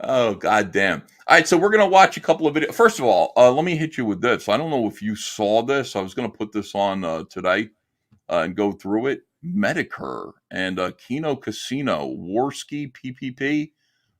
Oh, goddamn. All right, so we're going to watch a couple of videos. First of all, let me hit you with this. I don't know if you saw this. I was going to put this on today and go through it. Metokur and Kino Casino, Warski PPP,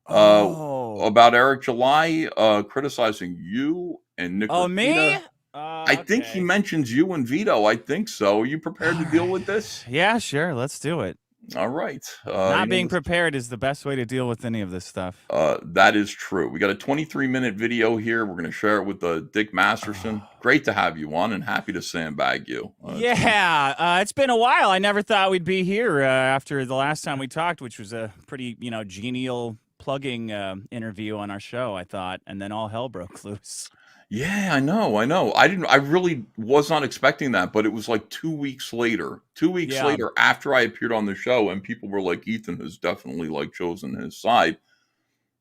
uh, Oh. about Eric July criticizing you and Nick Oh, me? Rafita. I think he Okay. mentions you and Veto. I think so. Are you prepared All to deal right. with this? Yeah, sure. Let's do it. All right. Not being prepared is the best way to deal with any of this stuff. That is true. We got a 23-minute video here. We're going to share it with Dick Masterson. Great to have you on and happy to sandbag you. Yeah, it's been a while. I never thought we'd be here after the last time we talked, which was a pretty, genial plugging interview on our show, I thought, and then all hell broke loose. Yeah, I know. I really was not expecting that, but it was like 2 weeks later. 2 weeks Yeah. later after I appeared on the show, and people were like, Ethan has definitely like chosen his side.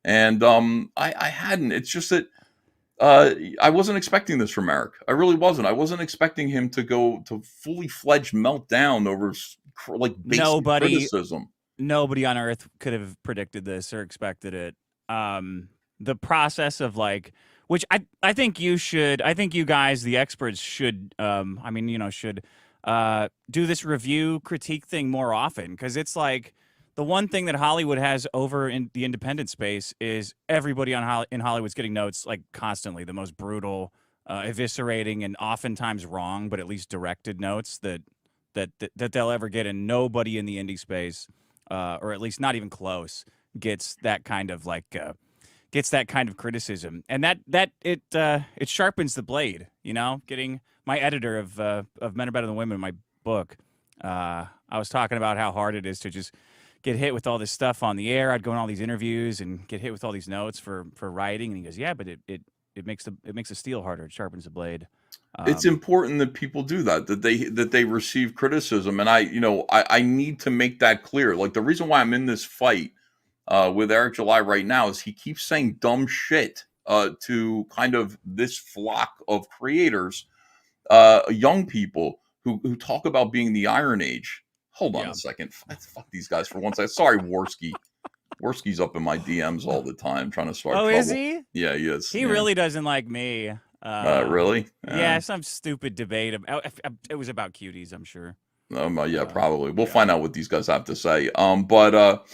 And I hadn't. It's just that I wasn't expecting this from Eric. I really wasn't. I wasn't expecting him to go to fully fledged meltdown over like basic criticism. Nobody on earth could have predicted this or expected it. The process of like, which I think you should, I think you guys, the experts, should, should do this review critique thing more often, because it's like the one thing that Hollywood has over in the independent space is everybody in Hollywood's getting notes like constantly, the most brutal, eviscerating, and oftentimes wrong, but at least directed notes that they'll ever get, and nobody in the indie space, or at least not even close, gets that kind of like. Gets that kind of criticism, and it sharpens the blade. Getting my editor of Men Are Better Than Women in my book. I was talking about how hard it is to just get hit with all this stuff on the air. I'd go on all these interviews and get hit with all these notes for writing, and he goes, "Yeah, but it makes the steel harder. It sharpens the blade." It's important that people do that they receive criticism, and I need to make that clear. Like, the reason why I'm in this fight with Eric July right now is he keeps saying dumb shit to kind of this flock of creators, young people who talk about being the Iron Age. Hold on a second. Fuck these guys for one second. Sorry, Warski. Warski's up in my DMs all the time trying to start trouble. Is he? Yeah, he is. He really doesn't like me. Really? Yeah, some stupid debate. It was about cuties, I'm sure. Yeah, probably. We'll find out what these guys have to say. But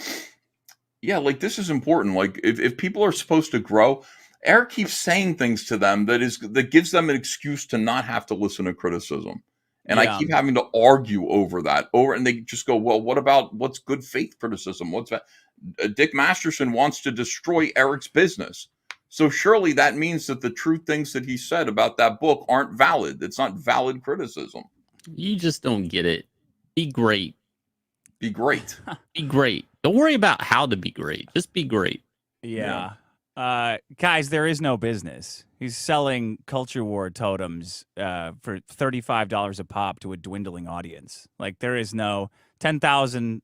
yeah, like, this is important. Like, if people are supposed to grow, Eric keeps saying things to them that gives them an excuse to not have to listen to criticism. And I keep having to argue over that. And they just go, well, what's good faith criticism? What's that? Dick Masterson wants to destroy Eric's business. So surely that means that the true things that he said about that book aren't valid. It's not valid criticism. You just don't get it. Be great. Be great. Be great. Don't worry about how to be great. Just be great. Yeah. Guys, there is no business. He's selling culture war totems for $35 a pop to a dwindling audience. Like, there is no 10,000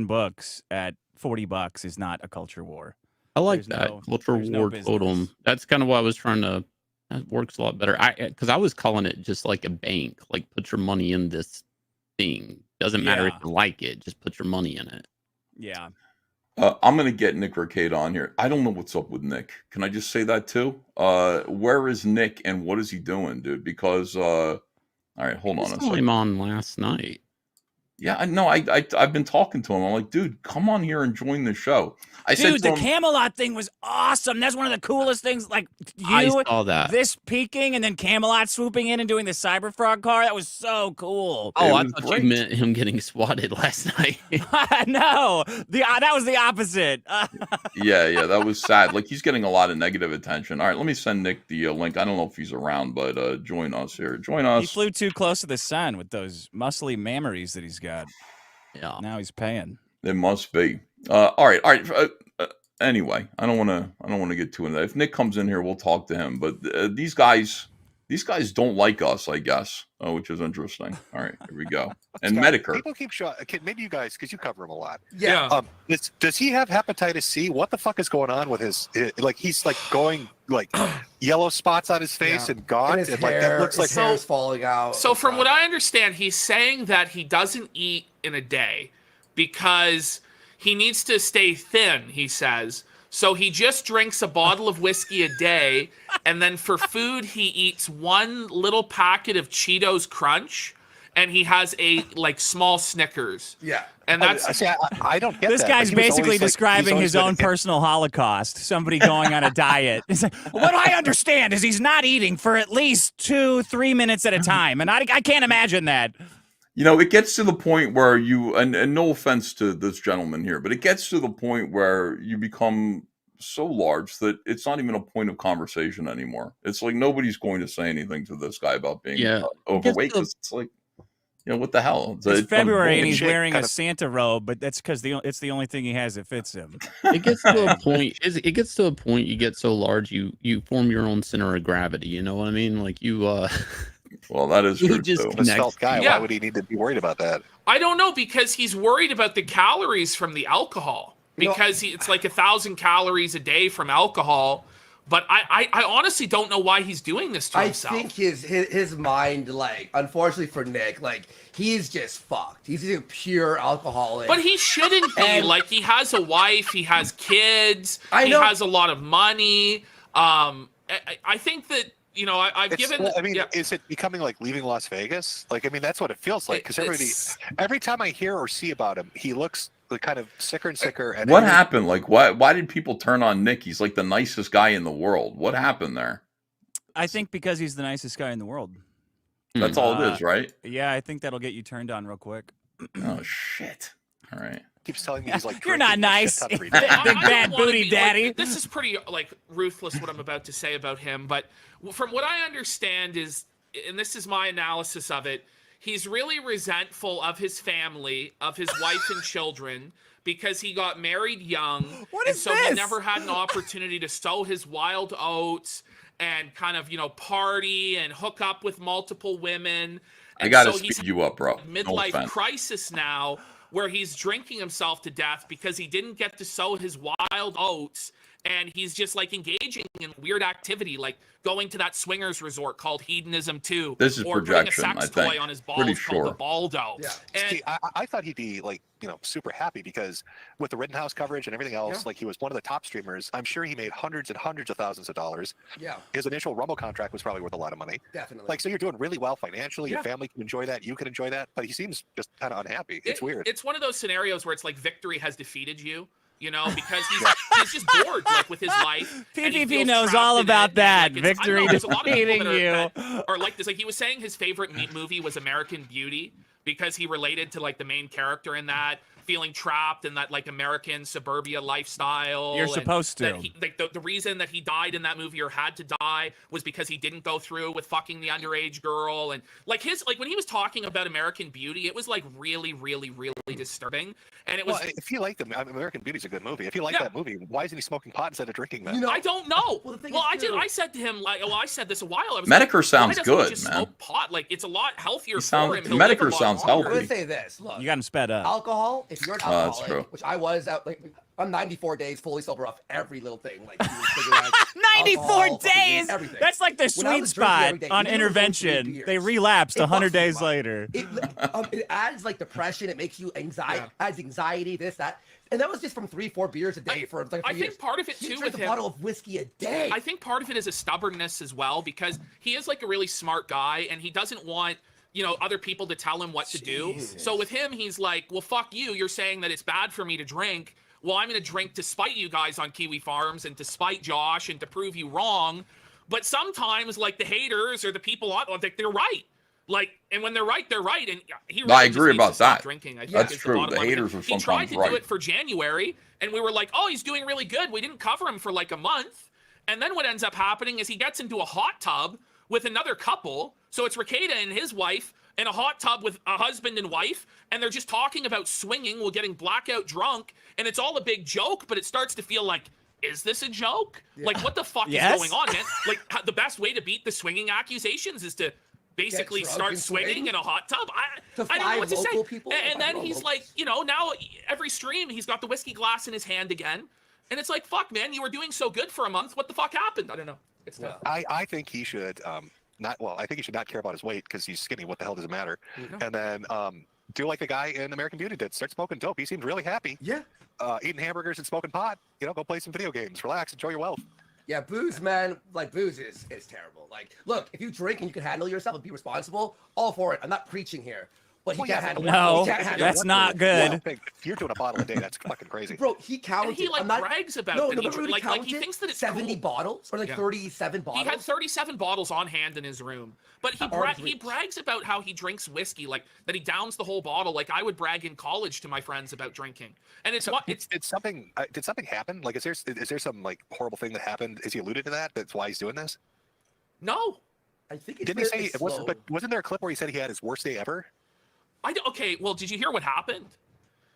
books at $40 is not a culture war. I like that culture war totem. That's kind of what I was trying to. That works a lot better. Because I was calling it just like a bank. Like, put your money in this thing. Doesn't matter if you like it. Just put your money in it. Yeah. I'm going to get Nick Ricade on here. I don't know what's up with Nick. Can I just say that too? Where is Nick and what is he doing, dude? Because, all right, hold on a second. I saw him on last night. Yeah, I know. I've been talking to him. I'm like, dude, come on here and join the show. Dude, the Camelot thing was awesome. That's one of the coolest things. Like, I saw that. This peeking and then Camelot swooping in and doing the Cyber Frog car. That was so cool. Oh, I thought you meant him getting swatted last night. No, that was the opposite. Yeah, that was sad. Like, he's getting a lot of negative attention. All right, let me send Nick the link. I don't know if he's around, but join us here. Join us. He flew too close to the sun with those muscly mammaries that he's got. Yeah. Now he's paying. It must be. All right. Anyway, I don't want to get too into that. If Nick comes in here, we'll talk to him. But these guys don't like us, I guess, which is interesting. All right, here we go. And Metokur. People keep showing. Maybe you guys, because you cover him a lot. Yeah. Does he have hepatitis C? What the fuck is going on with his? Like, he's like going like yellow spots on his face and gaunt. And his and, hair, like, that looks like hair's falling out. So from what I understand, he's saying that he doesn't eat in a day because he needs to stay thin, he says, So he just drinks a bottle of whiskey a day, and then for food he eats one little packet of Cheetos Crunch, and he has a like small Snickers. Yeah. And that's I don't get This that. guy's He was basically always, like, describing he's always his been own personal Holocaust. Somebody going on a diet. It's like, what I understand is he's not eating for at least 2-3 minutes at a time, and I can't imagine that. You know, it gets to the point where and no offense to this gentleman here, but it gets to the point where you become so large that it's not even a point of conversation anymore. It's like nobody's going to say anything to this guy about being overweight. It's like, you know, what the hell? It's February and he's bullshit, wearing kind a of- Santa robe, but that's because it's the only thing he has that fits him. It gets to a point. It gets to a point. You get so large, you form your own center of gravity. You know what I mean? Like you. Well, that is You true just too. connect. a svelte guy. Yeah. Why would he need to be worried about that? I don't know, because he's worried about the calories from the alcohol, because it's like 1,000 calories a day from alcohol. But I honestly don't know why he's doing this to himself. I think his mind, like, unfortunately for Nick, like, he's just fucked. He's a pure alcoholic. But he shouldn't be. And- Like, he has a wife, he has kids, I he know. has a lot of money. I think that, you know, I've given. Well, I mean, yeah. is it becoming like leaving Las Vegas? Like, I mean, that's what it feels like. Because every time I hear or see about him, he looks like kind of sicker and sicker. And What happened? Like, why did people turn on Nick? He's like the nicest guy in the world. What happened there? I think because he's the nicest guy in the world. That's all it is, right? Yeah, I think that'll get you turned on real quick. Oh shit! All right. Keeps telling me he's like, You're not drinking a shit nice. ton every Big day. I don't bad wanna booty be, daddy. Like, this is pretty like ruthless what I'm about to say about him, but from what I understand is, and this is my analysis of it, he's really resentful of his family, of his wife and children, because he got married young. What and is so he this? never had an opportunity to sow his wild oats and kind of, you know, party and hook up with multiple women. I And gotta so speed he's you up, bro. No midlife offense. crisis now, where he's drinking himself to death because he didn't get to sow his wild oats, and he's just like engaging in weird activity, like going to that swingers resort called Hedonism 2, This is or projection, putting a I sex toy think. on his balls Pretty called the sure. baldo. Yeah. And See, I thought he'd be like, you know, super happy because with the Rittenhouse coverage and everything else, Yeah. like he was one of the top streamers. I'm sure he made hundreds and hundreds of thousands of dollars. Yeah, His initial Rumble contract was probably worth a lot of money. definitely. Like, so you're doing really well financially. Your Yeah. family can enjoy that. You can enjoy that. But he seems just kind of unhappy. It's weird. It's one of those scenarios where it's like victory has defeated you, you know, because he's just bored like with his life. and he PPP feels knows trapped all in about it, and, that. like, I don't Victory know, there's a lot of people defeating that are like this. Like, he was saying his favorite movie was American Beauty because he related to like the main character in that, feeling trapped in that like American suburbia lifestyle. You're and supposed to. that like the reason that he died in that movie or had to die was because he didn't go through with fucking the underage girl. And like when he was talking about American Beauty, it was like really, really, really disturbing. And it was Well, if you like them, American Beauty's a good movie. If you like Yeah. that movie, why isn't he smoking pot instead of drinking that? You know, I don't know. Well, the thing Well, is, too- I said to him, like, well, I said this a while. I was Metokur like, sounds why doesn't he good, just man. Smoke pot, like it's a lot healthier He sounds- for him. He'll live a Metokur lot sounds longer. I'm gonna healthy. say this. Look, You got him sped up. alcohol. If you're an Oh, that's alcoholic, true. which I was out, like I'm 94 days fully sober off every little thing, like cigarettes, 94 alcohol, fucking days. everything. That's like the When I sweet was drinking spot every day, on even if it was only 3 intervention. beers, They relapsed it 100 fucks you days up. later. It adds like depression. It makes you adds anxiety, this, that. And that was just from 3-4 beers a day for like a I few years. think part of it He too drinks with a him. bottle of whiskey a day. I think part of it is a stubbornness as well, because he is like a really smart guy and he doesn't want, you know, other people to tell him what to do. Jesus. So with him, he's like, well, fuck you. You're saying that it's bad for me to drink. Well, I'm going to drink to spite you guys on Kiwi Farms and to spite Josh and to prove you wrong. But sometimes, like, the haters or the people on, like, they're right. Like, and when they're right, they're right. And he really I just agree needs to about stop that. drinking. I think That's is the true. bottom The line. haters are He tried sometimes to right. do it for January, and we were like, oh, he's doing really good. We didn't cover him for like a month. And then what ends up happening is he gets into a hot tub with another couple. So it's Ricada and his wife in a hot tub with a husband and wife, and they're just talking about swinging while getting blackout drunk, and it's all a big joke, but it starts to feel like, is this a joke? Like, what the fuck Yes. is going on, man? Like, the best way to beat the swinging accusations is to basically drunk start and swing? swinging in a hot tub. To I don't know 5 what to say. local people? And then 5 he's locals? like, you know, now every stream he's got the whiskey glass in his hand again, and it's like, fuck, man, you were doing so good for a month. What the fuck happened? I don't know. It's tough. I think he should I think he should not care about his weight because he's skinny. What the hell does it matter? And then do like the guy in American Beauty did. Start smoking dope. He seemed really happy. Yeah. eating hamburgers and smoking pot. You know, go play some video games, relax, enjoy your wealth. Yeah, booze, man. Like booze is terrible. Like, look, if you drink and you can handle yourself and be responsible, all for it. I'm not preaching here. But he can't handle it. No, He can't handle that's it. not good. Well, if you're doing a bottle a day, that's fucking crazy. Bro, he counted. And he like brags about no, that. no, He, like he thinks that it's 70 cool. bottles or like 37 bottles. He had 37 bottles on hand in his room, but he brags about how he drinks whiskey, like that he downs the whole bottle. Like I would brag in college to my friends about drinking, and it's something. Did something happen? Like, is there some like horrible thing that happened? Is he alluded to that? That's why he's doing this. No, I think. Didn't he say? But wasn't there a clip where he said he had his worst day ever? Okay, well, did you hear what happened?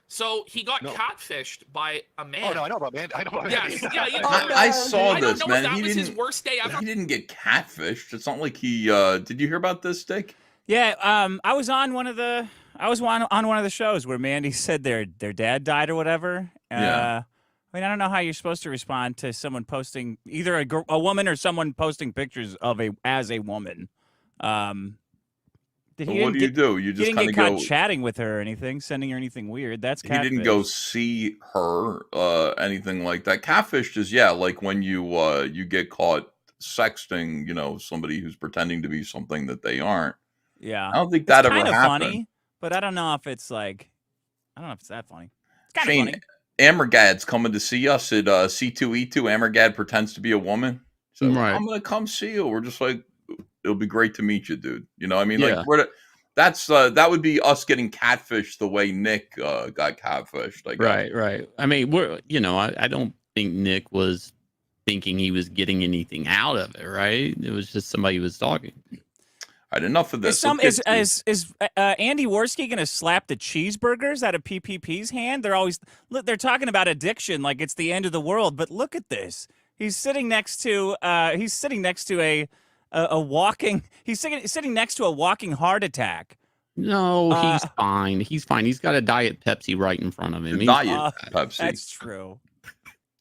So he got catfished by a man. Oh no, I know about man. I know about man. Yes, yeah, I saw this, I don't know man. if that was his worst day ever. He didn't get catfished. It's not like he. Did you hear about this, Stick? Yeah, I was on one of the shows where Mandy said their dad died or whatever. Yeah. I mean, I don't know how you're supposed to respond to someone posting either a woman or someone posting pictures of as a woman. What do you do? You just kind of go chatting with her or anything, sending her anything weird. That's catfish. He didn't go see her, anything like that. Catfish is like when you get caught sexting, somebody who's pretending to be something that they aren't. Yeah, I don't think that ever happened. Funny, but I don't know if it's that funny. It's kind of funny. Ammergad's coming to see us at C2E2. Ammergad pretends to be a woman, so I'm gonna come see you. We're just like, it'll be great to meet you, dude. You know, I mean, like that would be us getting catfished the way Nick got catfished. Right. I mean, I don't think Nick was thinking he was getting anything out of it, right? It was just somebody who was talking. All right, enough of this. Is Andy Worski going to slap the cheeseburgers out of PPP's hand? They're talking about addiction like it's the end of the world, but look at this. He's sitting next to a walking. He's sitting next to a walking heart attack. No, he's fine. He's fine. He's got a Diet Pepsi right in front of him. Diet Pepsi. That's true.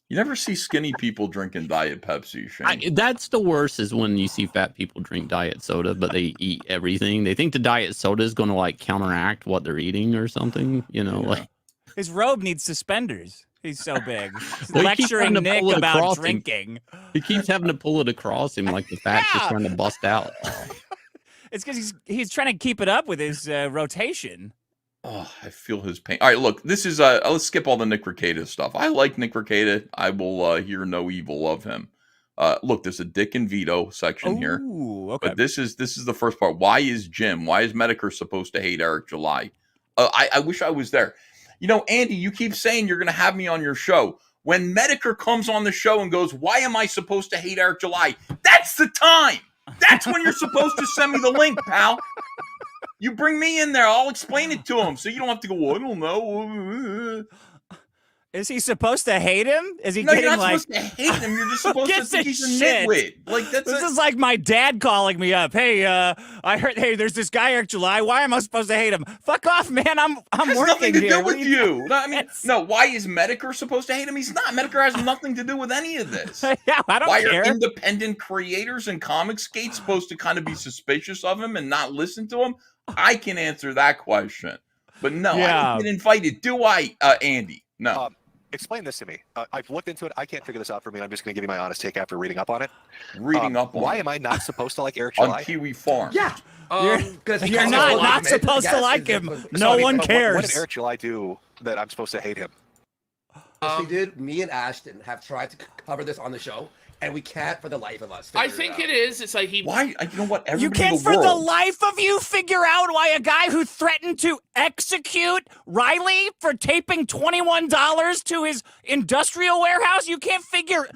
You never see skinny people drinking Diet Pepsi, Shane. That's the worst is when you see fat people drink diet soda, but they eat everything. They think the diet soda is going to counteract what they're eating or something. His robe needs suspenders. He's so big. He's lecturing Nick about drinking. He keeps having to pull it across him like the fat's just trying to bust out. It's because he's trying to keep it up with his rotation. Oh, I feel his pain. All right, look, this is let's skip all the Nick Rekieta stuff. I like Nick Rekieta. I will hear no evil of him. Look, there's a Dick and Veto section here. Okay. But this is the first part. Why is Metokur supposed to hate Eric July? I wish I was there. Andy, you keep saying you're going to have me on your show. When Metokur comes on the show and goes, why am I supposed to hate Eric July? That's the time. That's when you're supposed to send me the link, pal. You bring me in there. I'll explain it to him so you don't have to go, I don't know. Is he supposed to hate him? Is he No, getting you're not supposed to hate him. You're just supposed to think he's a nitwit. This is like my dad calling me up. Hey, I heard. Hey, there's this guy Eric July. Why am I supposed to hate him? Fuck off, man. I'm working nothing to here. do with you. No, I mean, why is Metokur supposed to hate him? He's not. Metokur has nothing to do with any of this. Yeah, I don't care. Why are independent creators and Comicsgate supposed to kind of be suspicious of him and not listen to him? I can answer that question. But no, I didn't get invited. Do I, Andy? No. Explain this to me. I've looked into it. I can't figure this out for me. I'm just going to give you my honest take after reading up on it. Why am I not supposed to like Eric July? On Kiwi Farm. Yeah. Because you're not supposed to like him. No one cares. What did Eric July do that I'm supposed to hate him? She did. Me and Ashton have tried to cover this on the show, and we can't for the life of us. I think it is. It's like Why? You know what? You can't for the life of you figure out why a guy who threatened to execute Riley for taping $21 to his industrial warehouse, you can't figure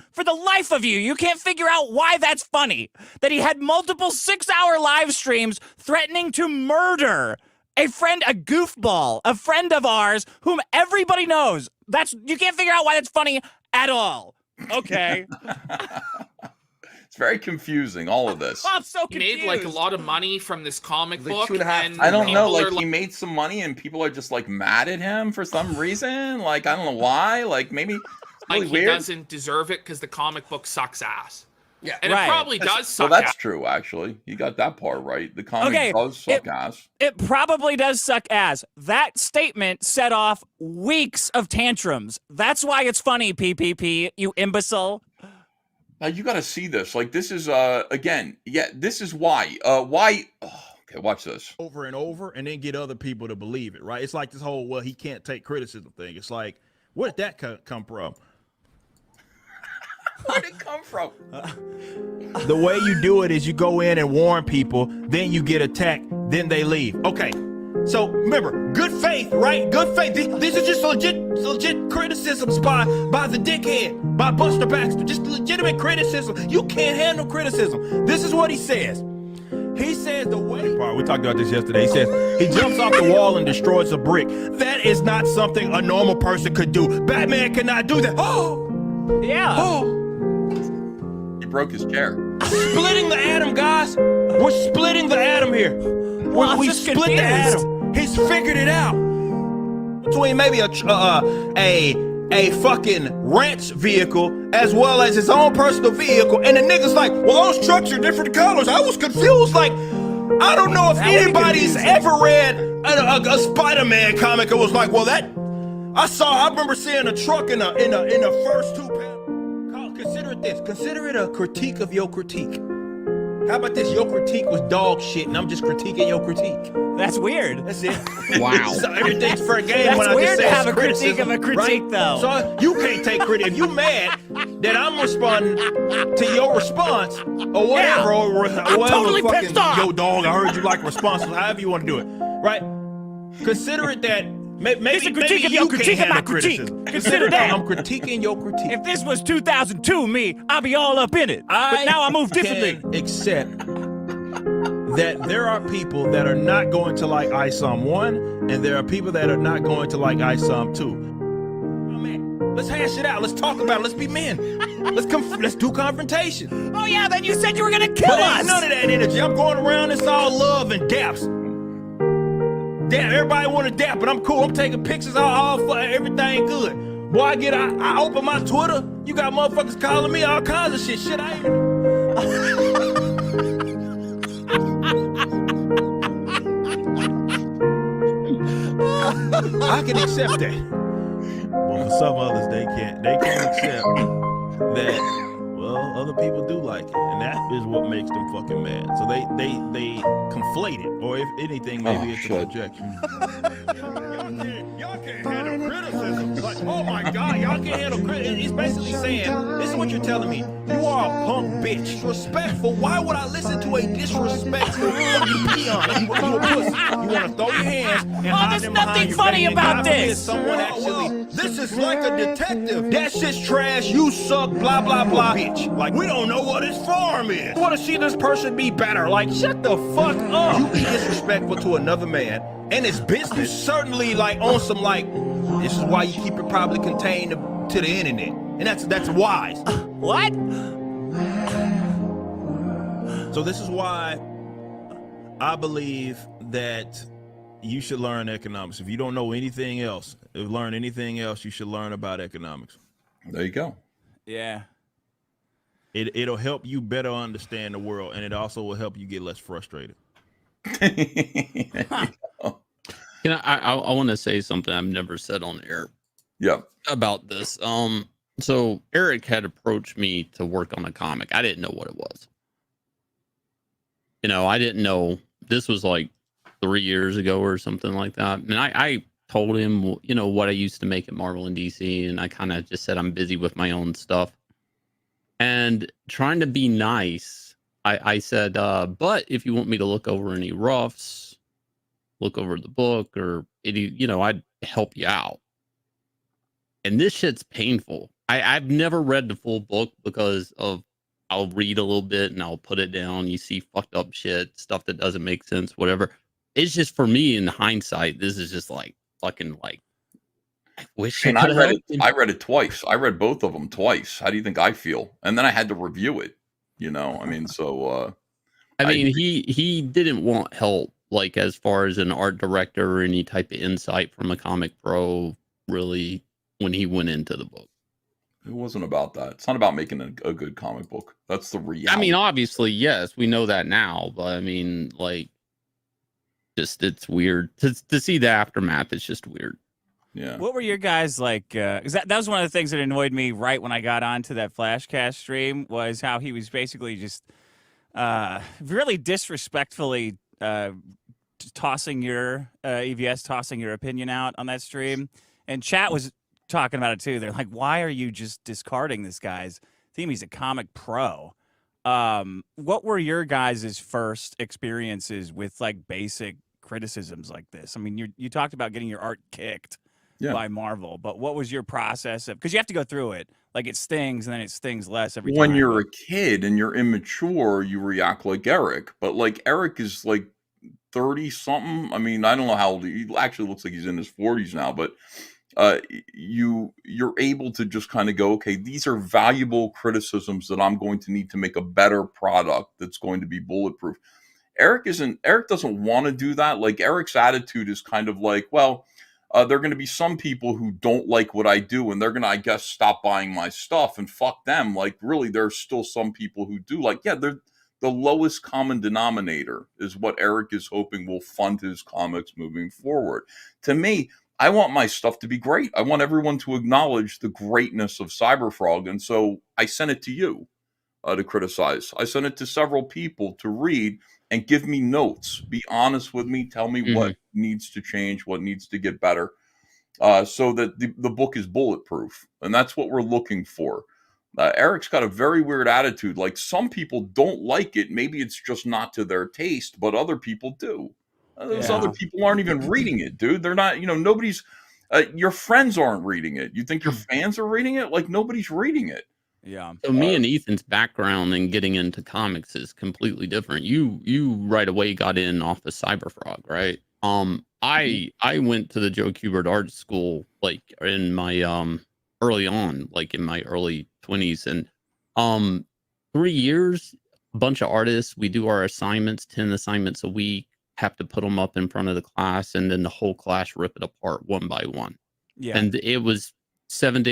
out why that's funny. That he had multiple 6-hour live streams threatening to murder a goofball, a friend of ours whom everybody knows. You can't figure out why that's funny at all. Okay. It's very confusing, all of this. I'm so confused. He made a lot of money from this comic book. And I don't know, he made some money and people are just mad at him for some reason. I don't know why. Maybe it's really he weird. doesn't deserve it because the comic book sucks ass. Yeah. And Right. it probably does suck Well, that's ass. true, actually. You got that part right. The comic Okay, does suck ass. It probably does suck ass. That statement set off weeks of tantrums. That's why it's funny, PPP, you imbecile. Now you got to see this. Like this is again, yeah. This is why. Why? Oh, okay, watch this. Over and over, and then get other people to believe it. Right? It's like this whole he can't take criticism thing. It's like, where did that come from? Where did it come from? The way you do it is you go in and warn people, then you get attacked, then they leave. Okay, so remember, good faith, right? Good faith. These are just legit criticisms by the dickhead, by Buster Baxter. Just legitimate criticism. You can't handle criticism. This is what he says. He says the way we talked about this yesterday. He says he jumps off the wall and destroys a brick. That is not something a normal person could do. Batman cannot do that. Oh, Yeah. oh. He broke his chair. Splitting the atom, guys. We're splitting the atom here. Well, I'm we just split the confused. atom. He's figured it out. Between maybe a fucking ranch vehicle as well as his own personal vehicle, and the nigga's like, well, those trucks are different colors. I was confused. Like, I don't know if That would be anybody's confusing. ever read a Spider-Man comic and was like, well, I remember seeing a truck in the first two panels. Consider it this. Consider it a critique of your critique. How about this? Your critique was dog shit, and I'm just critiquing your critique. That's weird. That's it. Wow. So everything's fair game. That's when I weird just to say have it's a critique of a criticism, critique, right? though. So you can't take credit. If you mad that I'm responding to your response or whatever, or whatever, totally fucking, pissed off. yo, dog, I heard you like responses. However you want to do it, right? Consider it that. Maybe, It's a critique of maybe your you critique can't of my handle critique. criticism. Consider that. I'm critiquing your critique. If this was 2002 me, I'd be all up in it. But now I move differently. Can accept that there are people that are not going to like Isam 1, and there are people that are not going to like Isam 2. Oh, man, let's hash it out. Let's talk about it. Let's be men. Let's do confrontation. Oh yeah, then you said you were gonna kill But us. ain't none of that energy. I'm going around. It's all love and daps. Damn, everybody want to dap, but I'm cool. I'm taking pictures, all for everything good. Boy, I open my Twitter. You got motherfuckers calling me all kinds of shit. Shit, I ain't. I can accept that. But for some others, they can't. They can't accept that. Well, other people do like it, and that is what makes them fucking mad. So they conflate it, or if anything, maybe it's a projection. Y'all can't handle criticism. Like, oh my God, y'all can't handle criticism. It's basically saying, this is what you're telling me. You are a punk bitch. Disrespectful. Why would I listen to a disrespectful fucking peon? You a pussy. You want to throw your hands and hide there's them behind nothing your funny back, and about God forbid this. Someone actually, this is like a detective. That shit's trash. You suck. Blah blah blah. Bitch. Like, we don't know what his farm is. I want to see this person be better. Like, shut the fuck up. You be disrespectful to another man and his business. Certainly, like, on some, like, this is why you keep it probably contained to the internet. And that's wise. What? So this is why I believe that you should learn economics. If you don't know anything else, learn anything else, you should learn about economics. There you go. Yeah. It'll help you better understand the world, and it also will help you get less frustrated. You know, I want to say something I've never said on air Yeah. about this. So Eric had approached me to work on a comic. I didn't know what it was. You know, I didn't know. This was like 3 years ago or something like that. And I told him, you know, what I used to make at Marvel and DC, and I kind of just said I'm busy with my own stuff. And trying to be nice, I said, but if you want me to look over any roughs, look over the book, or any, you know, I'd help you out. And this shit's painful. I've never read the full book because of I'll read a little bit and I'll put it down. You see fucked up shit, stuff that doesn't make sense, whatever. It's just, for me, in hindsight, this is just like fucking like, I wish And I I could read have it. I read it twice. I read both of them twice. How do you think I feel? And then I had to review it. You know, I mean, so. I mean, he didn't want help, like, as far as an art director or any type of insight from a comic pro, really, when he went into the book. It wasn't about that. It's not about making a good comic book. That's the reality. I mean, obviously, yes, we know that now, but I mean, like, just it's weird to see the aftermath. It's just weird. Yeah. What were your guys like? 'Cause that was one of the things that annoyed me right when I got onto that Flashcast stream, was how he was basically just really disrespectfully tossing your EVS, tossing your opinion out on that stream. And chat was talking about it too. They're like, why are you just discarding this guy's theme? He's a comic pro. What were your guys' first experiences with like basic criticisms like this? I mean, you talked about getting your art kicked by Marvel, but what was your process of, because you have to go through it, like it stings and then it stings less every time. When you're a kid and you're immature, you react like Eric, but like Eric is like 30 something. I mean, I don't know how old he actually looks like. He's in his 40s now, but you're able to just kind of go, okay, these are valuable criticisms that I'm going to need to make a better product that's going to be bulletproof. Eric doesn't want to do that. Like, Eric's attitude is kind of like, well, there are going to be some people who don't like what I do, and they're going to, I guess, stop buying my stuff, and fuck them. Like, really, there's still some people who do. Like, yeah, they're the lowest common denominator is what Eric is hoping will fund his comics moving forward. To me, I want my stuff to be great. I want everyone to acknowledge the greatness of Cyberfrog. And so I sent it to you to criticize. I sent it to several people to read and give me notes. Be honest with me. Tell me what needs to change, what needs to get better, so that the book is bulletproof. And that's what we're looking for. Eric's got a very weird attitude. Like, some people don't like it. Maybe it's just not to their taste, but other people do. Those other people aren't even reading it, dude. They're not, nobody's, your friends aren't reading it. You think your fans are reading it? Like, nobody's reading it. Yeah. So me and Ethan's background and getting into comics is completely different. You right away got in off of Cyberfrog, right? I went to the Joe Kubert Art School like in my early on, like in my early 20s, and 3 years, a bunch of artists, we do our assignments, 10 assignments a week, have to put them up in front of the class, and then the whole class rip it apart one by one. Yeah. And it was 5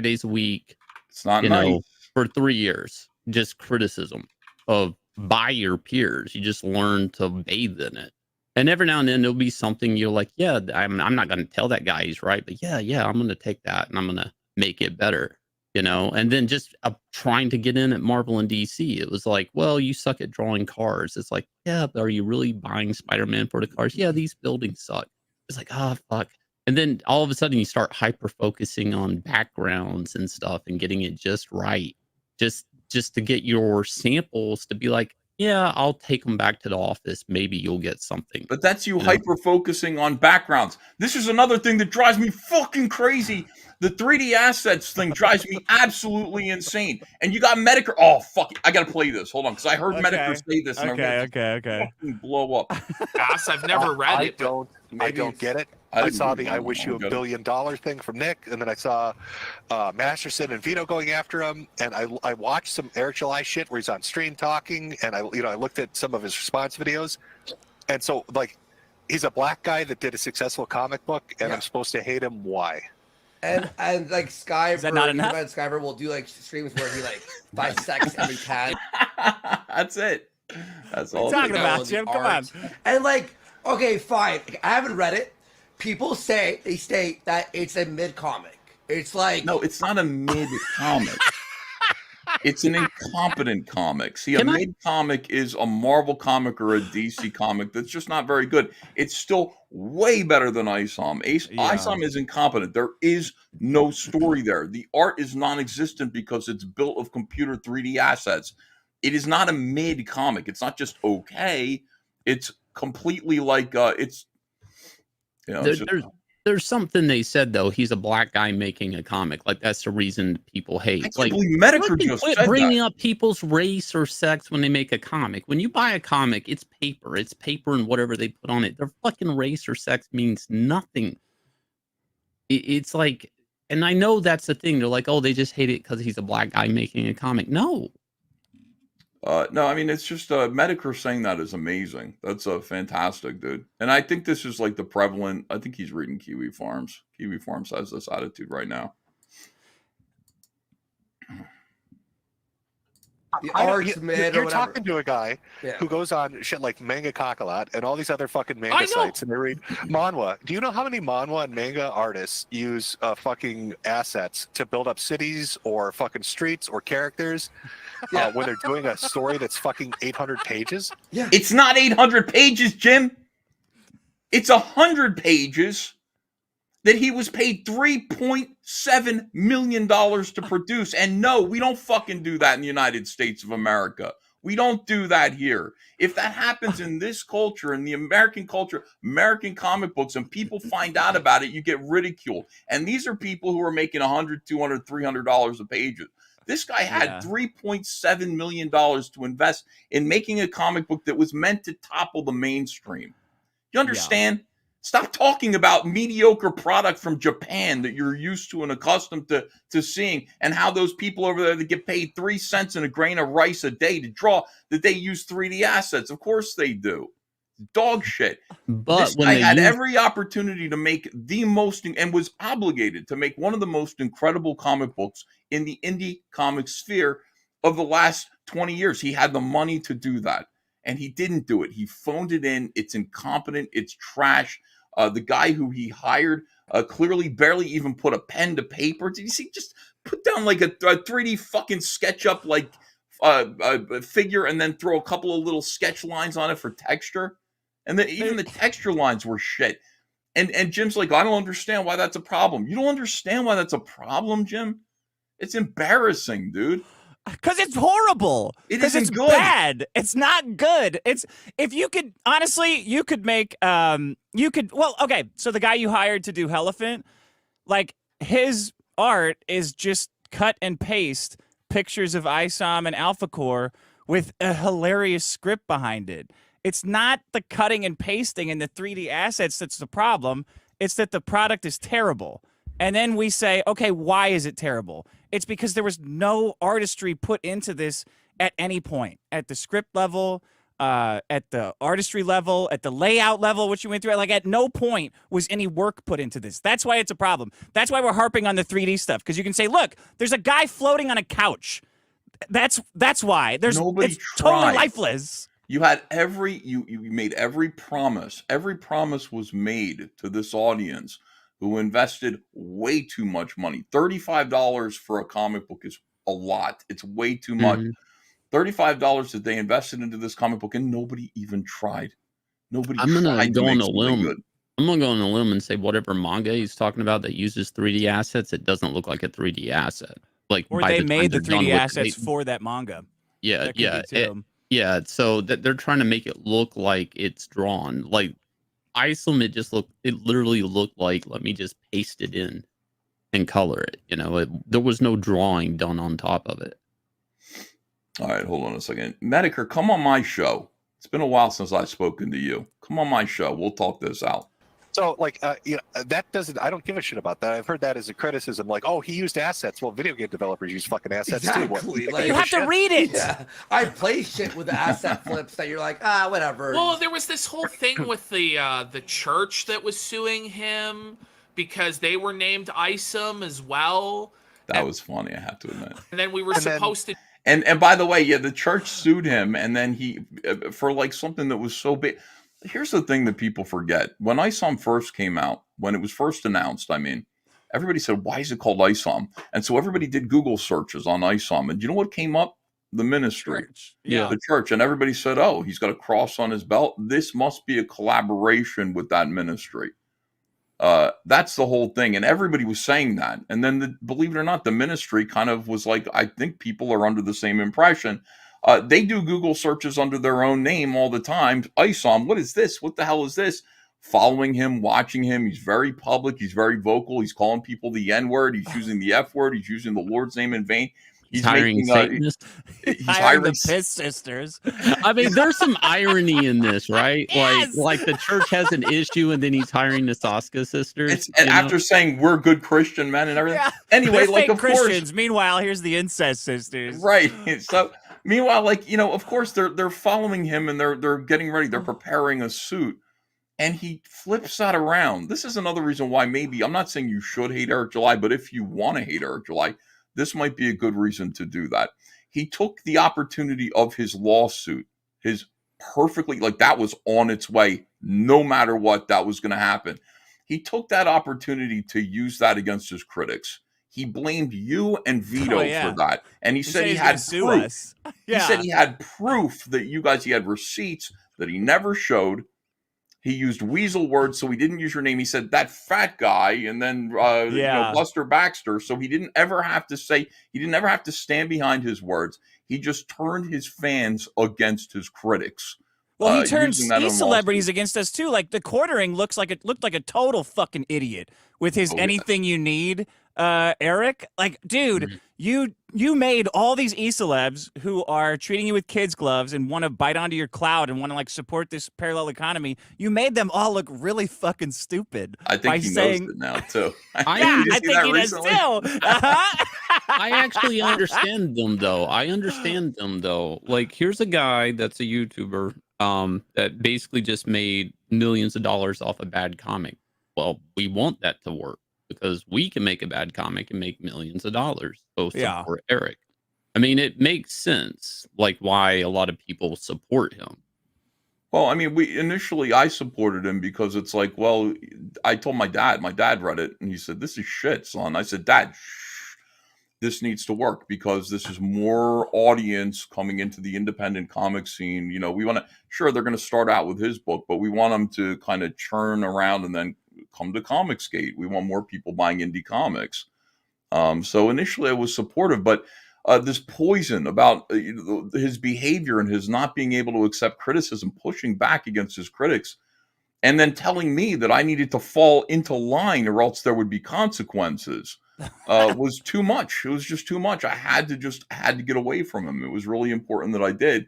days a week. It's not nice. For 3 years, just criticism by your peers. You just learn to bathe in it. And every now and then there'll be something you're like, yeah, I'm not going to tell that guy he's right, but yeah, I'm going to take that and I'm going to make it better, And then just trying to get in at Marvel and DC, it was like, well, you suck at drawing cars. It's like, yeah, but are you really buying Spider-Man for the cars? Yeah, these buildings suck. It's like, fuck. And then all of a sudden you start hyper focusing on backgrounds and stuff and getting it just right, just to get your samples to be like, yeah, I'll take them back to the office. Maybe you'll get something. But that's you hyper focusing on backgrounds. This is another thing that drives me fucking crazy. The 3D assets thing drives me absolutely insane. And you got Metokur. Oh, fuck it. I got to play this. Hold on, because I heard Metokur say this. And Okay. Fucking blow up. Gosh, I've never read it. I don't get it. I saw the "I wish you $1 billion" thing from Nick, and then I saw Masterson and Veto going after him, and I watched some Eric July shit where he's on stream talking, and I looked at some of his response videos, and so like he's a black guy that did a successful comic book, and I'm supposed to hate him. Why? And like Sciver, is that not enough? Sciver will do like streams where he like bisects every pan. That's it. That's all. What are you talking about, Jim? Come on. And like, okay, fine. I haven't read it. People state that it's a mid comic. It's like, no, it's not a mid comic. It's an incompetent comic. See, a mid comic is a Marvel comic or a DC comic that's just not very good. It's still way better than Isam. Isam is incompetent. There is no story there. The art is non-existent because it's built of computer 3D assets. It is not a mid comic. It's not just okay. It's completely like it's. There's something they said though. He's a black guy making a comic. Like that's the reason people hate. Like Metokur just said bringing up people's race or sex when they make a comic. When you buy a comic, it's paper. It's paper and whatever they put on it. Their fucking race or sex means nothing. It's like, and I know that's the thing. They're like, oh, they just hate it because he's a black guy making a comic. No. No, I mean, it's just Metokur saying that is amazing. That's fantastic, dude. And I think this is like the prevalent. I think he's reading Kiwi Farms. Kiwi Farms has this attitude right now. the arts, man. You're talking to a guy who goes on shit like Manga Kakalot and all these other fucking manga sites, and they read manhwa. Do you know how many manhwa and manga artists use fucking assets to build up cities or fucking streets or characters when they're doing a story that's fucking 800 pages? Yeah, it's not 800 pages, Jim. It's 100 pages that he was paid $3.7 million to produce. And no, we don't fucking do that in the United States of America. We don't do that here. If that happens in this culture, in the American culture, American comic books, and people find out about it, you get ridiculed. And these are people who are making $100, $200, $300 a page. This guy had $3.7 million to invest in making a comic book that was meant to topple the mainstream. You understand? Yeah. Stop talking about mediocre product from Japan that you're used to and accustomed to seeing, and how those people over there that get paid 3 cents in a grain of rice a day to draw, that they use 3D assets. Of course they do. Dog shit. But this guy had every opportunity to make the most, and was obligated to make one of the most incredible comic books in the indie comic sphere of the last 20 years. He had the money to do that, and he didn't do it. He phoned it in. It's incompetent. It's trash. The guy who he hired clearly barely even put a pen to paper. Did you see? Just put down like a 3D fucking SketchUp like figure, and then throw a couple of little sketch lines on it for texture. And then even the texture lines were shit. And Jim's like, I don't understand why that's a problem. You don't understand why that's a problem, Jim? It's embarrassing, dude. Because it's horrible. Because it's good. Bad. It's not good. It's, if you could, honestly, you could make, well, okay. So the guy you hired to do Elephant, like, his art is just cut and paste pictures of Isam and Alpha Core with a hilarious script behind it. It's not the cutting and pasting and the 3D assets that's the problem. It's that the product is terrible. And then we say, okay, why is it terrible? It's because there was no artistry put into this at any point. At the script level, at the artistry level, at the layout level, which you went through. Like, at no point was any work put into this. That's why it's a problem. That's why we're harping on the 3D stuff. Because you can say, look, there's a guy floating on a couch. That's why. It's totally lifeless. You had you made every promise. Every promise was made to this audience who invested way too much money. $35 for a comic book is a lot. It's way too much. $35 that they invested into this comic book, and nobody even tried. Nobody tried to make something good. I'm going to go on a limb and say whatever manga he's talking about that uses 3D assets, it doesn't look like a 3D asset. Like, or they made the 3D assets for that manga. Yeah, yeah. So that they're trying to make it look like it's drawn. Like, Isam, it literally looked like, let me just paste it in and color it. You know, there was no drawing done on top of it. All right, hold on a second. Metokur, come on my show. It's been a while since I've spoken to you. Come on my show. We'll talk this out. So, like, that doesn't, I don't give a shit about that. I've heard that as a criticism, like, oh, he used assets. Well, video game developers use fucking assets too. What, like, you have to read it. Yeah. I play shit with the asset flips that you're like, whatever. Well, there was this whole thing with the church that was suing him because they were named Isam as well. That was funny, I have to admit. And then we were supposed to. And by the way, yeah, the church sued him, and then he for like something that was so big. Here's the thing that people forget. When Isam first came out, when it was first announced, I mean, everybody said, why is it called Isam? And so everybody did Google searches on Isam. And you know what came up? The ministry. Yeah. The church. And everybody said, oh, he's got a cross on his belt. This must be a collaboration with that ministry. That's the whole thing. And everybody was saying that. And then, believe it or not, the ministry kind of was like, I think people are under the same impression. They do Google searches under their own name all the time. Isam, what is this? What the hell is this? Following him, watching him. He's very public. He's very vocal. He's calling people the N-word. He's using the F-word. He's using the Lord's name in vain. He's hiring Satanists. He's hiring the Piss Sisters. I mean, there's some irony in this, right? Yes! Like the church has an issue, and then he's hiring the Saska sisters. And after saying we're good Christian men and everything. Yeah. Anyway, like, of Christians. course. Meanwhile, here's the incest sisters. Right. So meanwhile, like, you know, of course they're following him, and they're getting ready. They're preparing a suit, and he flips that around. This is another reason why maybe, I'm not saying you should hate Eric July, but if you want to hate Eric July, this might be a good reason to do that. he took the opportunity of his lawsuit, his perfectly, like that was on its way, no matter what, that was going to happen. He took that opportunity to use that against his critics. He blamed you and Veto for that. And he said he had proof. He said he had proof that you guys, he had receipts that he never showed. He used weasel words, so he didn't use your name. He said that fat guy, and then you know, Buster Baxter. So he didn't ever have to say, he didn't ever have to stand behind his words. He just turned his fans against his critics. Well, he turns these celebrities against us too. Like the quartering looked like a total fucking idiot with his anything you need, Eric. Like, dude, you made all these e-celebs who are treating you with kids' gloves and want to bite onto your cloud and want to like support this parallel economy. You made them all look really fucking stupid. I think he knows it now too. I think he does too. I actually understand them though. Like, here's a guy that's a YouTuber that basically just made millions of dollars off a bad comic. Well, we want that to work because we can make a bad comic and make millions of dollars. So support Eric. I mean, it makes sense, like why a lot of people support him. Well, I mean, I supported him because it's like, well, I told my dad read it and he said, "This is shit, son." I said, "Dad, this needs to work because this is more audience coming into the independent comic scene. You know, we want to, sure, they're going to start out with his book, but we want them to kind of churn around and then come to Comicsgate. We want more people buying indie comics." So initially I was supportive, but this poison about his behavior and his not being able to accept criticism, pushing back against his critics, and then telling me that I needed to fall into line or else there would be consequences. Was too much. It was just too much. I had to get away from him. It was really important that I did,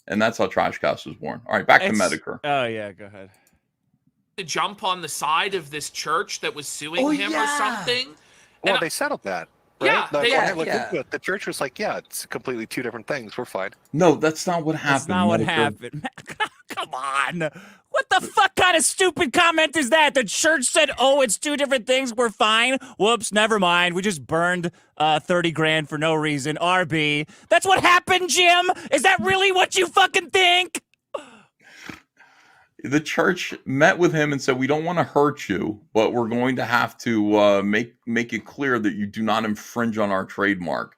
and that's how Trashcast was born. All right, back to Metokur. Oh yeah, go ahead. To jump on the side of this church that was suing him or something. Well, they settled that. Right? Yeah, the church was like, yeah, it's completely two different things. We're fine. No, that's not what happened. That's not what happened. Come on. What the fuck kind of stupid comment is that? The church said, "Oh, it's two different things. We're fine." Whoops, never mind. We just burned 30 grand for no reason. RB. That's what happened, Jim? Is that really what you fucking think? The church met with him and said, "We don't want to hurt you, but we're going to have to make it clear that you do not infringe on our trademark."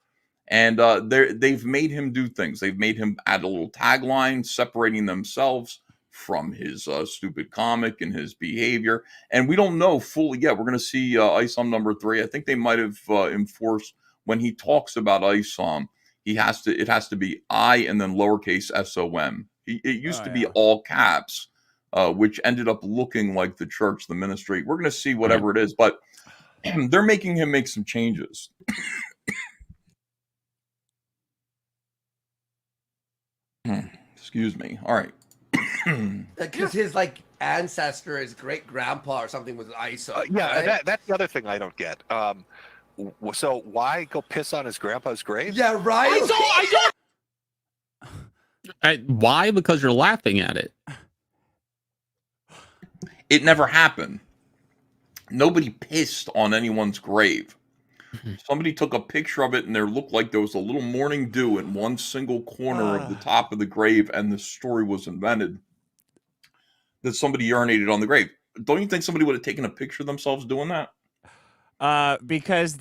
And they've made him do things. They've made him add a little tagline separating themselves from his stupid comic and his behavior. And we don't know fully yet. We're going to see Isam #3. I think they might have enforced when he talks about Isam, it has to be I and then lowercase SOM. It used to be all caps. Which ended up looking like the church, the ministry. We're going to see whatever it is, but they're making him make some changes. Excuse me. All right. Because his like ancestor, his great grandpa or something was ISO. Right? That's the other thing I don't get. So why go piss on his grandpa's grave? Yeah, right. Why? Because you're laughing at it. It never happened. Nobody pissed on anyone's grave. Somebody took a picture of it and there looked like there was a little morning dew in one single corner of the top of the grave, and the story was invented that somebody urinated on the grave. Don't you think somebody would have taken a picture of themselves doing that? Because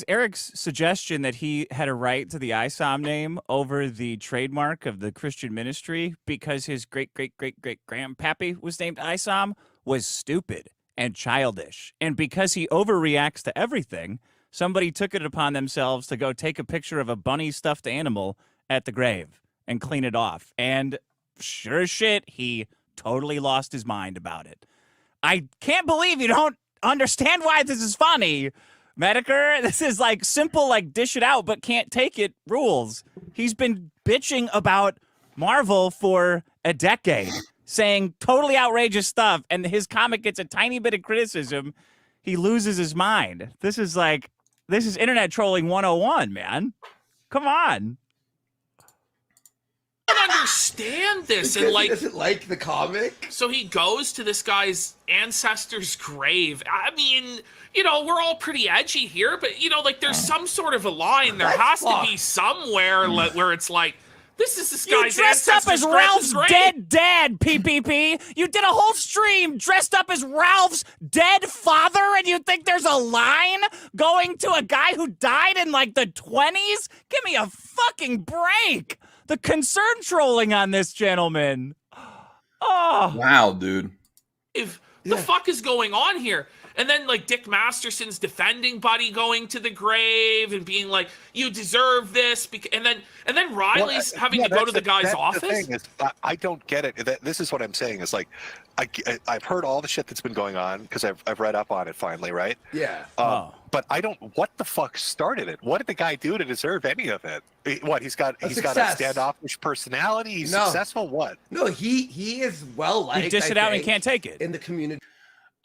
Eric's suggestion that he had a right to the Isam name over the trademark of the Christian ministry because his great-great-great-great-grandpappy was named Isam was stupid and childish. And because he overreacts to everything, somebody took it upon themselves to go take a picture of a bunny stuffed animal at the grave and clean it off. And sure as shit, he totally lost his mind about it. I can't believe you don't understand why this is funny, Metokur. This is like simple, like dish it out but can't take it rules. He's been bitching about Marvel for a decade, saying totally outrageous stuff, and his comic gets a tiny bit of criticism. He loses his mind. This is internet trolling 101, man. Come on. understand this. Because And like, he doesn't like the comic. so he goes to this guy's ancestor's grave. I mean, you know, we're all pretty edgy here, but you know, like, there's some sort of a line. There has to be somewhere where it's like, this is this guy's You dressed up as Ralph's grave. dead dad, PPP. You did a whole stream dressed up as Ralph's dead father, and you think there's a line going to a guy who died in like the 20s? Give me a fucking break. The concern trolling on this gentleman. Oh. Wow, dude. If the fuck is going on here? And then like Dick Masterson's defending Buddy going to the grave and being like, "You deserve this," and then Riley's having to go to the guy's office. The thing is, I don't get it. This is what I'm saying. Is like, I've heard all the shit that's been going on because I've read up on it finally, right? Yeah. But I don't. What the fuck started it? What did the guy do to deserve any of it? What he's got a standoffish personality. He's successful. What? No, he is well liked. He dish it out and can't take it in the community.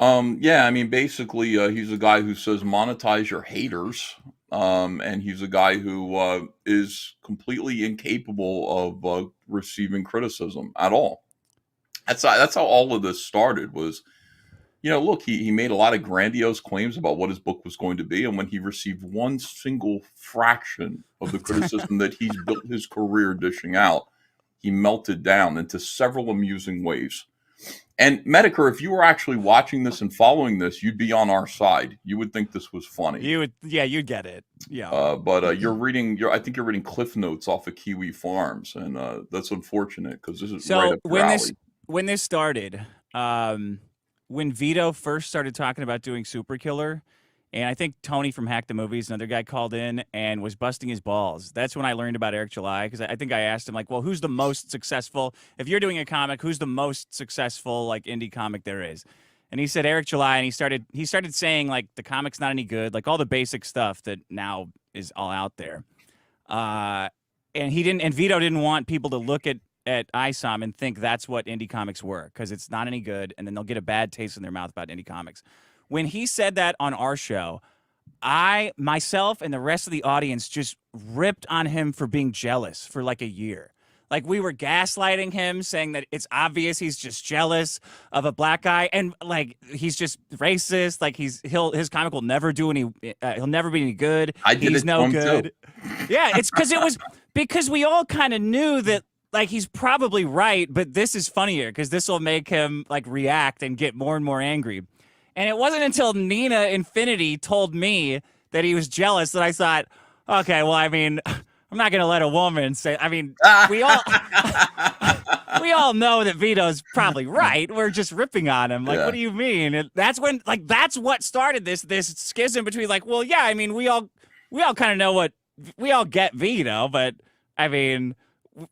Yeah, I mean, basically, he's a guy who says monetize your haters, and he's a guy who is completely incapable of receiving criticism at all. That's how all of this started. Was, you know, look, he made a lot of grandiose claims about what his book was going to be, and when he received one single fraction of the criticism that he's built his career dishing out, he melted down into several amusing waves. And Metokur, if you were actually watching this and following this, you'd be on our side. You would think this was funny. You would, yeah, you'd get it. Yeah. But I think you're reading Cliff Notes off of Kiwi Farms, and that's unfortunate because this is right up your alley. When this started, when Veto first started talking about doing Super Killer, and I think Tony from Hack the Movies, another guy, called in and was busting his balls. That's when I learned about Eric July, because I think I asked him, like, well, who's the most successful? If you're doing a comic, who's the most successful, like, indie comic there is? And he said Eric July, and he started saying, like, the comic's not any good, like all the basic stuff that now is all out there. And Veto didn't want people to look at Isam and think that's what indie comics were, because it's not any good, and then they'll get a bad taste in their mouth about indie comics. When he said that on our show, I, myself, and the rest of the audience just ripped on him for being jealous for like a year. Like, we were gaslighting him, saying that it's obvious he's just jealous of a black guy, and like he's just racist. Like his comic will never do any. He'll never be any good. He's no good. Yeah, it's because we all kind of knew that. Like, he's probably right, but this is funnier because this will make him like react and get more and more angry. And it wasn't until Nina Infinity told me that he was jealous that I thought, okay, well, I mean, I'm not going to let a woman say, I mean, we all know that Vito's probably right. We're just ripping on him. Like, What do you mean? And that's when, like, that's what started this schism between, like, well, yeah, I mean, we all kind of know we all get Vito, but I mean,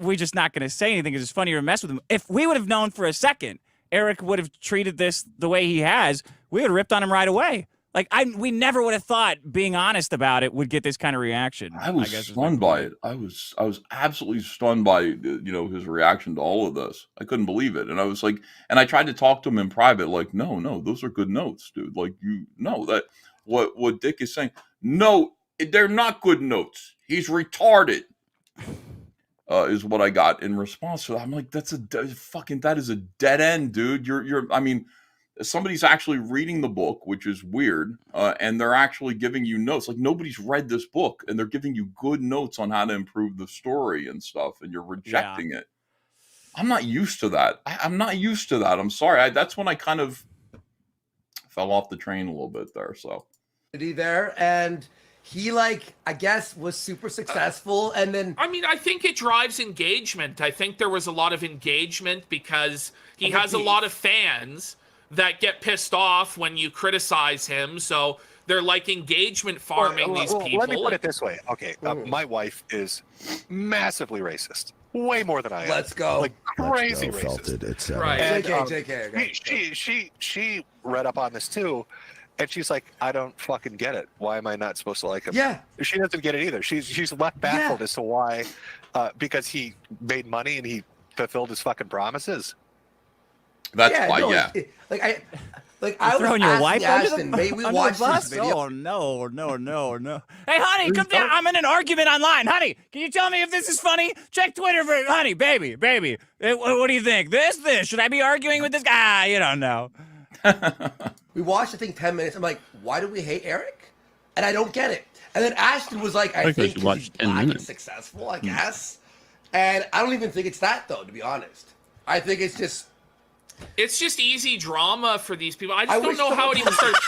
we're just not going to say anything because it's funnier to mess with him. If we would have known for a second Eric would have treated this the way he has, we would have ripped on him right away. Like, we never would have thought being honest about it would get this kind of reaction. I was stunned by it. I was absolutely stunned by, you know, his reaction to all of this. I couldn't believe it. And I was like, and I tried to talk to him in private, like, no, those are good notes, dude. Like, you know that what Dick is saying. No, they're not good notes. He's retarded. Is what I got in response to that. I'm like, that is a dead end, dude. I mean, somebody's actually reading the book, which is weird, and they're actually giving you notes. Like, nobody's read this book, and they're giving you good notes on how to improve the story and stuff, and you're rejecting it. I'm not used to that. I'm not used to that. I'm sorry. That's when I kind of fell off the train a little bit there. So there, and he, like, I guess, was super successful, and then... I mean, I think it drives engagement. I think there was a lot of engagement because he has a lot of fans that get pissed off when you criticize him, so they're, like, engagement farming these people. Let me put it this way. Okay, my wife is massively racist. Way more than I am. Let's go. Like, crazy racist. Felt it, it's, right. And, JK. Okay. She read up on this, too. And she's like, I don't fucking get it. Why am I not supposed to like him? Yeah. She doesn't get it either. She's left baffled as to why, because he made money and he fulfilled his fucking promises. That's why, no, yeah. I was throwing your wife under Ashton, may we under watch the bus? this video? Oh no! Hey, honey, come down. I'm in an argument online, honey. Can you tell me if this is funny? Check Twitter for honey, baby. What do you think? This? Should I be arguing with this guy? You don't know. We watched the thing 10 minutes. I'm like, why do we hate Eric? And I don't get it. And then Ashton was like, I think he's black and successful, I guess. And I don't even think it's that, though, to be honest. I think it's just easy drama for these people. I just don't know how it even starts.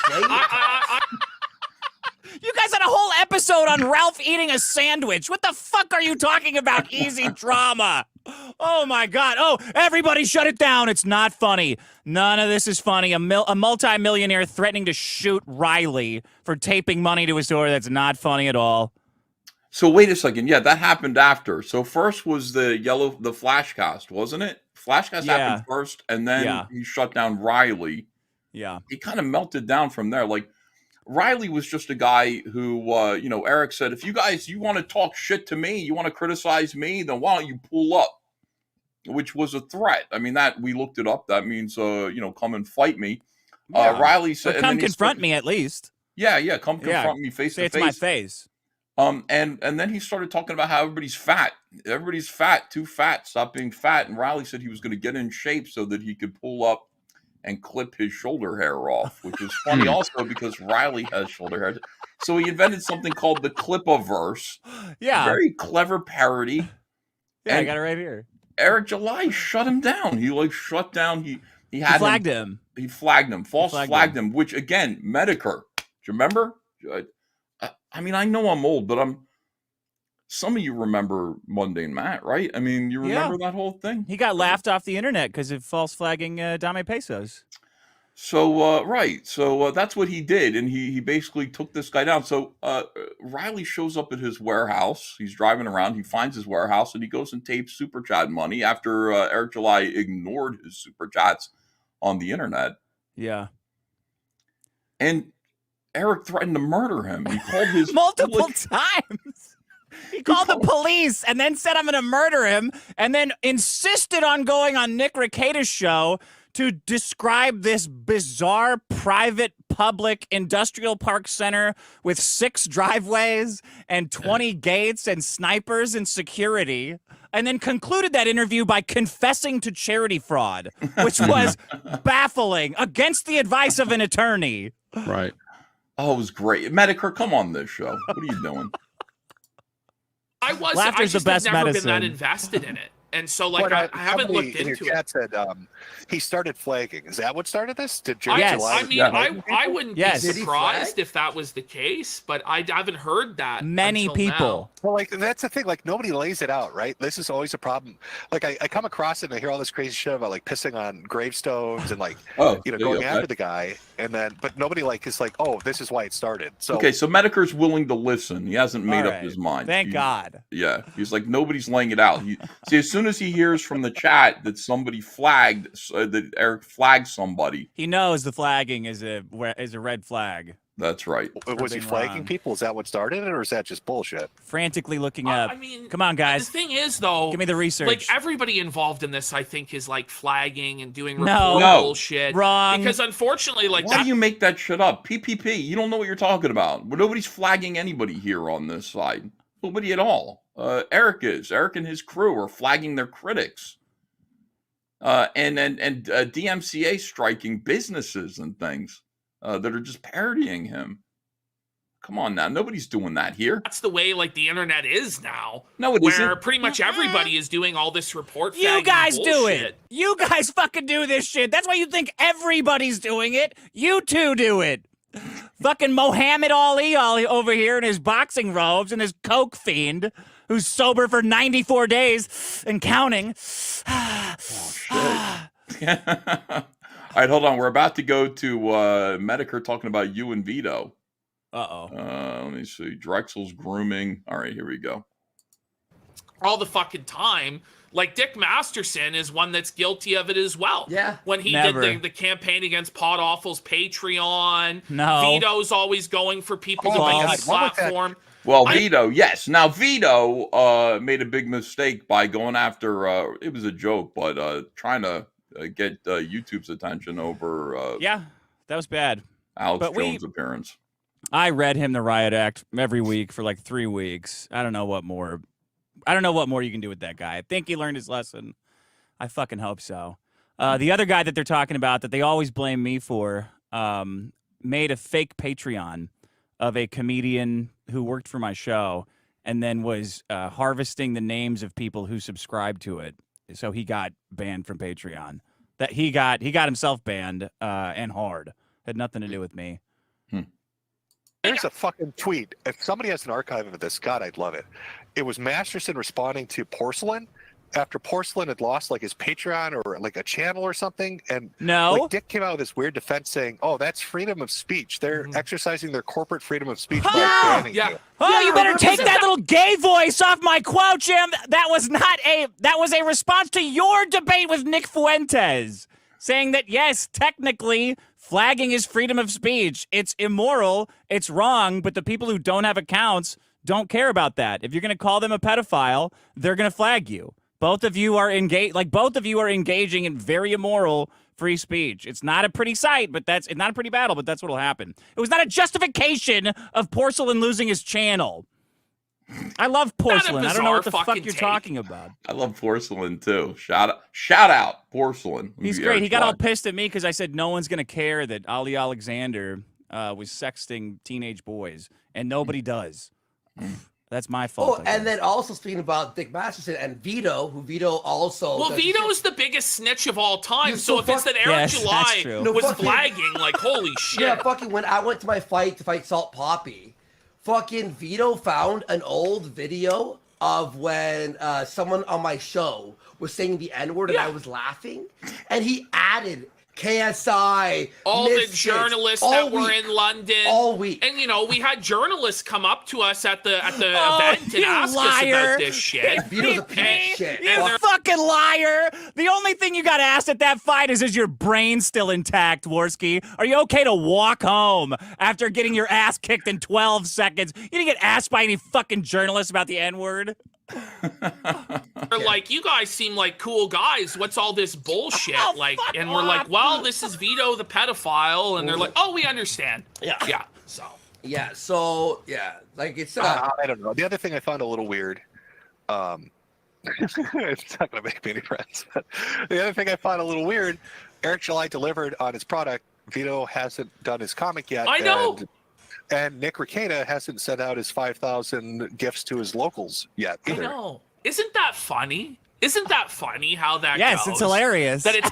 You guys had a whole episode on Ralph eating a sandwich. What the fuck are you talking about? Easy drama. Oh my God. Oh, everybody shut it down. It's not funny. None of this is funny. A multi-millionaire threatening to shoot Riley for taping money to his door. That's not funny at all. So wait a second. Yeah, that happened after. So first was the Flashcast, wasn't it? Flashcast happened first, and then he shut down Riley. Yeah. He kind of melted down from there. Like, Riley was just a guy who, Eric said, if you want to talk shit to me, you want to criticize me, then why don't you pull up? Which was a threat. I mean, that we looked it up. That means, come and fight me. Yeah. Riley said, come confront me at least. Yeah. Come confront me face to face. Say it's my face. And then he started talking about how everybody's fat. Everybody's fat, too fat. Stop being fat. And Riley said he was going to get in shape so that he could pull up and clip his shoulder hair off, which is funny also because Riley has shoulder hair. So he invented something called the Clip-a-verse. Yeah. Very clever parody. Yeah, I got it right here. Eric July shut him down. He shut down. He flagged him. He flagged him. Flagged him. Which again, Metokur. Do you remember? I mean, I know I'm old, but some of you remember Mundane Matt, right? I mean, you remember that whole thing? He got laughed off the internet because of false flagging Dame Pesos. So, right. So that's what he did. And he basically took this guy down. So Riley shows up at his warehouse. He's driving around. He finds his warehouse and he goes and tapes Super Chat money after Eric July ignored his Super Chats on the internet. Yeah. And Eric threatened to murder him. He called his multiple times. He called the police and then said, I'm going to murder him, and then insisted on going on Nick Rekieta's show to describe this bizarre private public industrial park center with 6 driveways and 20 gates and snipers and security, and then concluded that interview by confessing to charity fraud, which was baffling, against the advice of an attorney. Right. Oh, it was great. Metokur, come on this show. What are you doing? I Laughter's just the best have never medicine. been that invested in it. And so, I haven't looked into it. Chat said he started flagging. Is that what started this? Did Yes. I mean, I wouldn't be surprised if that was the case, but I haven't heard that. Many people. Well, that's the thing. Nobody lays it out, right? This is always a problem. I come across it and I hear all this crazy shit about pissing on gravestones and going after the guy, and then but nobody is oh, this is why it started. So okay, so Metokur's willing to listen. He hasn't made up his mind. Thank God. Yeah, he's like nobody's laying it out. See, as soon as he hears from the chat that somebody flagged, that Eric flagged somebody, he knows the flagging is a red flag. That's right. Was he flagging people? Is that what started it, or is that just bullshit? Frantically looking up. I mean, come on, guys. The thing is, though, give me the research. Everybody involved in this, I think, is flagging and doing bullshit. Wrong. Because unfortunately, why do you make that shit up? PPP. You don't know what you're talking about. Nobody's flagging anybody here on this side. Nobody at all. Eric is. Eric and his crew are flagging their critics. And DMCA striking businesses and things that are just parodying him. Come on now. Nobody's doing that here. That's the way the internet is now. No, it where isn't. Pretty much everybody is doing all this report. You guys do it. You guys fucking do this shit. That's why you think everybody's doing it. You two do it. Fucking Muhammad Ali over here in his boxing robes and his coke fiend who's sober for 94 days and counting. Oh, shit. All right, hold on. We're about to go to Metokur talking about you and Veto. Let me see. Drexel's grooming. All right, here we go. All the fucking time. Dick Masterson is one that's guilty of it as well. Yeah. When he did the campaign against Pod Awful's Patreon. No. Veto's always going for people to make his platform. Well, Veto, yes. Now, Veto made a big mistake by going after, it was a joke, but trying to get YouTube's attention over yeah, that was bad. Alex Jones' appearance. I read him the riot act every week for like 3 weeks. I don't know what more you can do with that guy. I think he learned his lesson. I fucking hope so. The other guy that they're talking about that they always blame me for made a fake Patreon of a comedian who worked for my show and then was harvesting the names of people who subscribed to it. So he got banned from Patreon. That he got himself banned and hard. Had nothing to do with me. There's a fucking tweet. If somebody has an archive of this, God, I'd love it. It was Masterson responding to Porcelain after Porcelain had lost like his Patreon or like a channel or something. And like, Dick came out with this weird defense saying, "Oh, that's freedom of speech. They're exercising their corporate freedom of speech by banning you." Oh, you better take that little gay voice off my quote, Jim. That was a response to your debate with Nick Fuentes, saying that yes, technically flagging is freedom of speech. It's immoral, it's wrong, but the people who don't have accounts don't care about that. If you're going to call them a pedophile, they're going to flag you. Both of you are engaging in very immoral free speech. It's not a pretty sight, but it's not a pretty battle, but that's what'll happen. It was not a justification of Porcelain losing his channel. I love Porcelain. I don't know what the fuck you're talking about. I love Porcelain too. Shout out Porcelain. He's great. He got all pissed at me because I said no one's gonna care that Ali Alexander was sexting teenage boys, and nobody does. That's my fault. Oh, and then also speaking about Dick Masterson and Veto, who Veto also. Well, Veto's the biggest snitch of all time. So if it's that Eric July was flagging, like, holy shit. Yeah, fucking when I went to my fight to fight Salt Poppy, fucking Veto found an old video of when someone on my show was saying the N-word and I was laughing, and he added KSI, all the journalists that were in London all week, and we had journalists come up to us at the event and ask us about this shit. Vito's a piece of shit. You fucking liar! The only thing you got asked at that fight is your brain still intact, Worski? Are you okay to walk home after getting your ass kicked in 12 seconds? You didn't get asked by any fucking journalist about the N-word. They're like, you guys seem like cool guys. What's all this bullshit? And we're like, well, this is Veto the pedophile, and they're like, oh, we understand. Yeah. So like it's. I don't know. The other thing I found a little weird. It's not gonna make me any friends. But the other thing I found a little weird. Eric July delivered on his product. Veto hasn't done his comic yet. I know. And Nick Requena hasn't sent out his 5,000 gifts to his locals yet either. I know. Isn't that funny? Isn't that funny how that goes? Yes, it's hilarious. That it's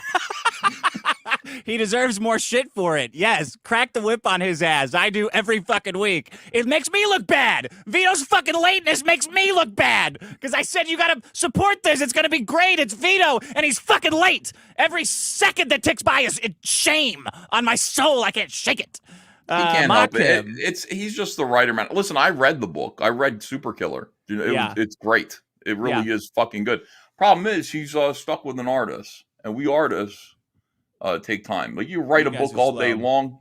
he deserves more shit for it. Yes, crack the whip on his ass. I do every fucking week. It makes me look bad. Vito's fucking lateness makes me look bad. Because I said you gotta support this. It's gonna be great. It's Veto, and he's fucking late. Every second that ticks by is shame on my soul. I can't shake it. He can't help it. He's just the writer, man. Listen, I read the book. I read Super Killer. It's great. It really is fucking good. Problem is, he's stuck with an artist, and we artists take time. Like you write a book all day long,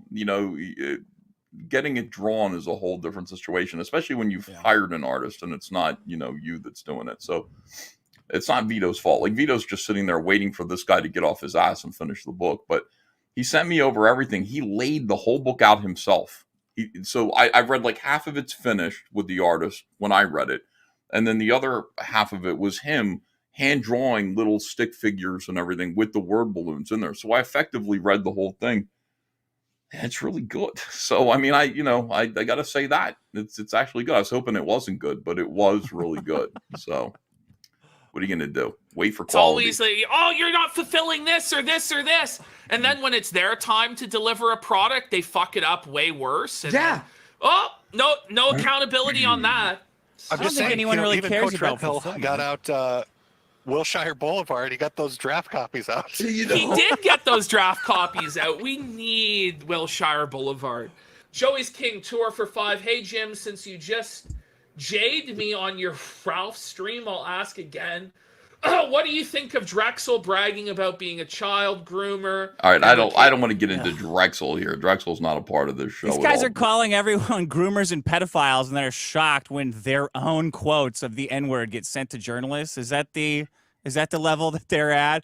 getting it drawn is a whole different situation, especially when you've hired an artist and it's not you that's doing it. So it's not Vito's fault. Like Vito's just sitting there waiting for this guy to get off his ass and finish the book, but. He sent me over everything. He laid the whole book out himself. So I read like half of it's finished with the artist when I read it. And then the other half of it was him hand drawing little stick figures and everything with the word balloons in there. So I effectively read the whole thing. And it's really good. So, I mean, I got to say that. It's actually good. I was hoping it wasn't good, but it was really good. So what are you going to do? Wait for quality. It's always like, oh, you're not fulfilling this or this or this. And then when it's their time to deliver a product, they fuck it up way worse. And then, no accountability on that. I'm just saying, anyone really even cares Coach about Redhill got out Wilshire Boulevard. He got those draft copies out. He did get those draft copies out. We need Wilshire Boulevard. Joey's King tour for 5. Hey, Jim, since you just jaded me on your Ralph stream, I'll ask again. What do you think of Drexel bragging about being a child groomer? All right, I don't want to get into Drexel here. Drexel's not a part of this show. These guys are calling everyone groomers and pedophiles, and they're shocked when their own quotes of the N-word get sent to journalists. Is that the level that they're at?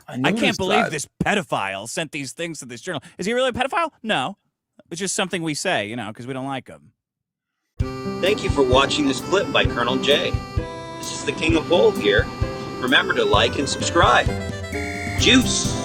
I can't believe this pedophile sent these things to this journal. Is he really a pedophile? No. It's just something we say, you know, because we don't like him. Thank you for watching this clip by Colonel J. This is the King of Bull here. Remember to like and subscribe. Juice!